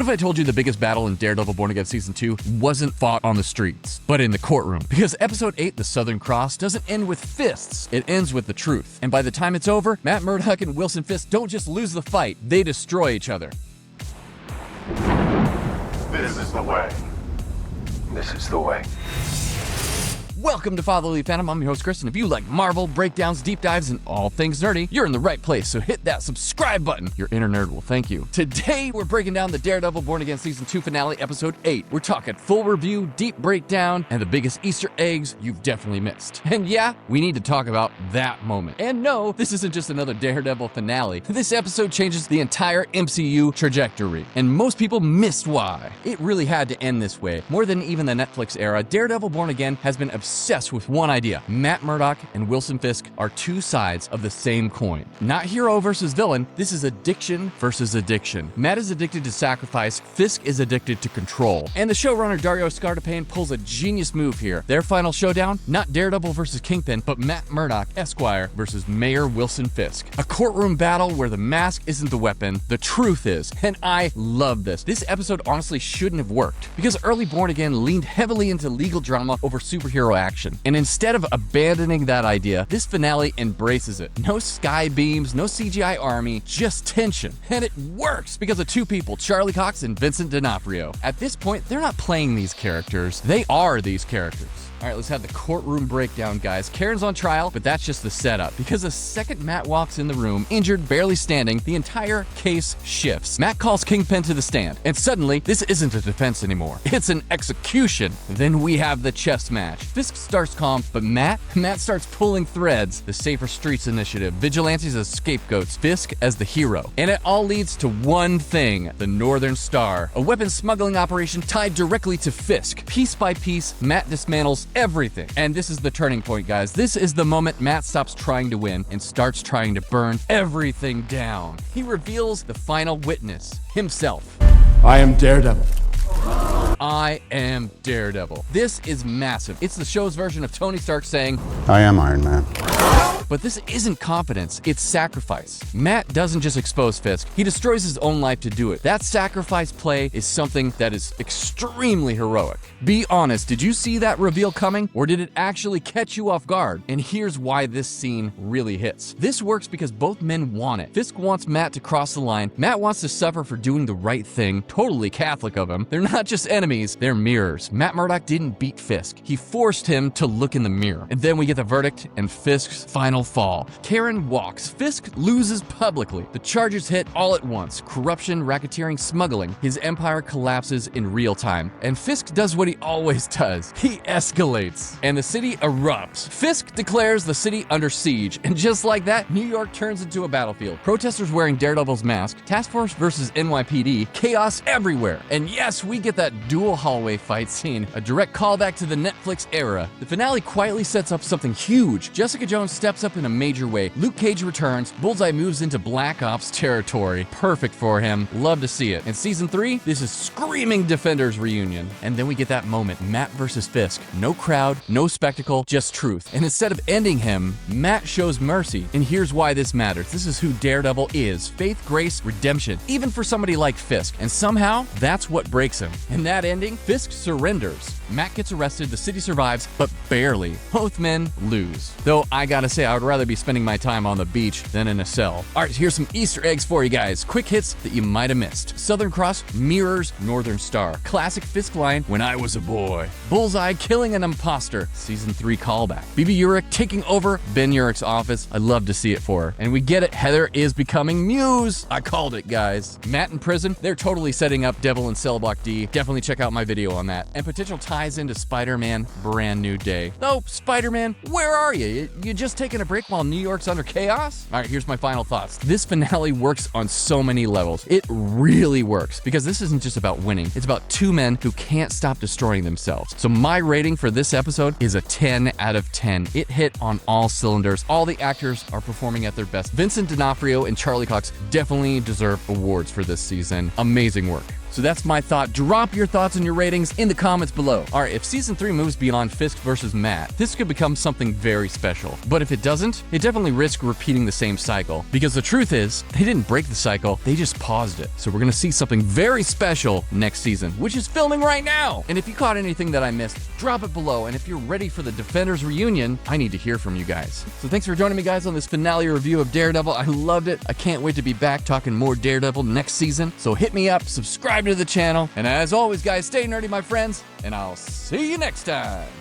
What if I told you the biggest battle in Daredevil Born Again Season 2 wasn't fought on the streets, but in the courtroom? Because Episode 8, The Southern Cross, doesn't end with fists, it ends with the truth. And by the time it's over, Matt Murdock and Wilson Fisk don't just lose the fight, they destroy each other. This is the way. This is the way. Welcome to Fatherly Phantom. I'm your host, Chris, and if you like Marvel, breakdowns, deep dives, and all things nerdy, you're in the right place, so hit that subscribe button. Your inner nerd will thank you. Today, we're breaking down the Daredevil Born Again Season 2 finale, Episode 8. We're talking full review, deep breakdown, and the biggest Easter eggs you've definitely missed. And yeah, we need to talk about that moment. And no, this isn't just another Daredevil finale. This episode changes the entire MCU trajectory, and most people missed why. It really had to end this way. More than even the Netflix era, Daredevil Born Again has been obsessed with one idea. Matt Murdock and Wilson Fisk are two sides of the same coin. Not hero versus villain, this is addiction versus addiction. Matt is addicted to sacrifice, Fisk is addicted to control. And the showrunner Dario Scartapane pulls a genius move here. Their final showdown, not Daredevil versus Kingpin, but Matt Murdock, Esquire, versus Mayor Wilson Fisk. A courtroom battle where the mask isn't the weapon, the truth is. And I love this. This episode honestly shouldn't have worked, because early Born Again leaned heavily into legal drama over superhero action. And instead of abandoning that idea, this finale embraces it. No sky beams, no CGI army, just tension. And it works because of two people, Charlie Cox and Vincent D'Onofrio. At this point, they're not playing these characters, they are these characters. All right, let's have the courtroom breakdown, guys. Karen's on trial, but that's just the setup. Because the second Matt walks in the room, injured, barely standing, the entire case shifts. Matt calls Kingpin to the stand, and suddenly, this isn't a defense anymore. It's an execution. Then we have the chess match. Fisk starts calm, but Matt starts pulling threads. The Safer Streets Initiative, vigilantes as scapegoats, Fisk as the hero. And it all leads to one thing, the Northern Star, a weapons smuggling operation tied directly to Fisk. Piece by piece, Matt dismantles everything. And this is the turning point, guys. This is the moment Matt stops trying to win and starts trying to burn everything down. He reveals the final witness, himself. I am Daredevil. I am Daredevil. This is massive. It's the show's version of Tony Stark saying, I am Iron Man. but this isn't confidence, it's sacrifice. Matt doesn't just expose Fisk, he destroys his own life to do it. That sacrifice play is something that is extremely heroic. Be honest, did you see that reveal coming, or did it actually catch you off guard? And here's why this scene really hits. This works because both men want it. Fisk wants Matt to cross the line. Matt wants to suffer for doing the right thing, totally Catholic of him. They're not just enemies, they're mirrors. Matt Murdock didn't beat Fisk. He forced him to look in the mirror. And then we get the verdict and Fisk's final fall. Karen walks. Fisk loses publicly. The charges hit all at once. Corruption, racketeering, smuggling. His empire collapses in real time. And Fisk does what he always does. He escalates. And the city erupts. Fisk declares the city under siege. And just like that, New York turns into a battlefield. Protesters wearing Daredevil's mask. Task Force versus NYPD. Chaos everywhere. And yes, we get that dual hallway fight scene. A direct callback to the Netflix era. The finale quietly sets up something huge. Jessica Jones steps up in a major way. Luke Cage returns. Bullseye moves into Black Ops territory. Perfect for him. Love to see it. In Season 3, this is screaming Defenders reunion. And then we get that moment, Matt versus Fisk. No crowd, no spectacle, just truth. And instead of ending him, Matt shows mercy. And here's why this matters. This is who Daredevil is. Faith, grace, redemption. Even for somebody like Fisk. And somehow, that's what breaks him. In that ending, Fisk surrenders. Matt gets arrested, the city survives, but barely. Both men lose. Though I gotta say, I would rather be spending my time on the beach than in a cell. Alright, here's some Easter eggs for you guys. Quick hits that you might have missed. Southern Cross mirrors Northern Star. Classic Fisk line, when I was a boy. Bullseye killing an imposter. Season 3 callback. BB Urich taking over Ben Urich's office. I love to see it for her. And we get it, Heather is becoming Muse. I called it, guys. Matt in prison, they're totally setting up Devil in Cell Block D. Definitely check out my video on that. And potential ties into Spider-Man Brand New Day. Oh, Spider-Man, where are you? You just taking a break while New York's under chaos? All right, here's my final thoughts. This finale works on so many levels. It really works because this isn't just about winning. It's about two men who can't stop destroying themselves. So my rating for this episode is a 10 out of 10. It hit on all cylinders. All the actors are performing at their best. Vincent D'Onofrio and Charlie Cox definitely deserve awards for this season. Amazing work. So that's my thought. Drop your thoughts and your ratings in the comments below. All right, if season 3 moves beyond Fisk versus Matt, this could become something very special. But if it doesn't, it definitely risks repeating the same cycle. Because the truth is, they didn't break the cycle, they just paused it. So we're gonna see something very special next season, which is filming right now. And if you caught anything that I missed, drop it below. And if you're ready for the Defenders reunion, I need to hear from you guys. So thanks for joining me, guys, on this finale review of Daredevil. I loved it. I can't wait to be back talking more Daredevil next season. So hit me up, subscribe to the channel, and as always, guys, stay nerdy, my friends, and I'll see you next time.